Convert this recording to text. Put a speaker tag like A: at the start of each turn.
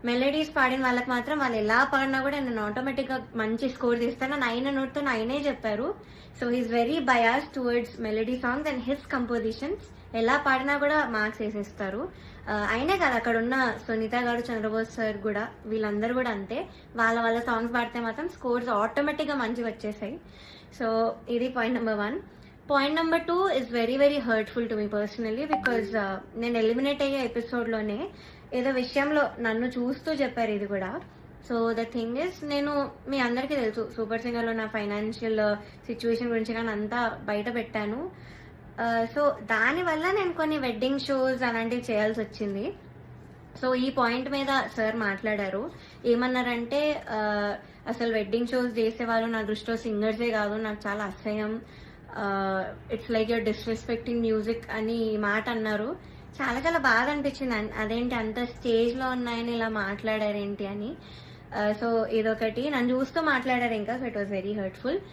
A: Melodies పాడిన వాళ్ళకి మాత్రం వాళ్ళు ఎలా పాడినా కూడా నేను ఆటోమేటిక్గా మంచి స్కోర్ తీస్తాను. 9 9 చెప్పారు. So he's very bias towards melody songs and his compositions. ఎలా పాడినా కూడా మార్క్స్ వేసేస్తారు. అయినే కాదు, అక్కడ ఉన్న సునీత గారు, చంద్రబోస్ సార్ కూడా, వీళ్ళందరూ కూడా అంతే. వాళ్ళ సాంగ్స్ పాడితే మాత్రం స్కోర్స్ ఆటోమేటిక్గా మంచిగా వచ్చేసాయి. సో ఇది point number 1. Point number 2 is very very hurtful to me personally, because నేను ఎలిమినేట్ అయ్యే ఎపిసోడ్లోనే ఏదో విషయంలో నన్ను చూస్తూ చెప్పారు ఇది కూడా. సో ద థింగ్ ఇస్, నేను మీ అందరికీ తెలుసు సూపర్ సింగర్లో నా ఫైనాన్షియల్ సిచ్యువేషన్ గురించి కానీ అంతా బయట పెట్టాను. సో దానివల్ల నేను కొన్ని వెడ్డింగ్ షోస్ అలాంటివి చేయాల్సి వచ్చింది. సో ఈ పాయింట్ మీద సార్ మాట్లాడారు. ఏమన్నారంటే అసలు వెడ్డింగ్ షోస్ చేసేవాళ్ళు నా దృష్టిలో సింగర్సే కాదు, నాకు చాలా అసహ్యం, it's like you're disrespecting music అని ఈ మాట అన్నారు. చాలా చాలా బాధ అనిపించింది. అదేంటి అంత స్టేజ్లో ఉన్నాయని ఇలా మాట్లాడారేంటి అని. సో ఇదొకటి, నన్ను చూస్తూ మాట్లాడారు ఇంకా. So it was very hurtful.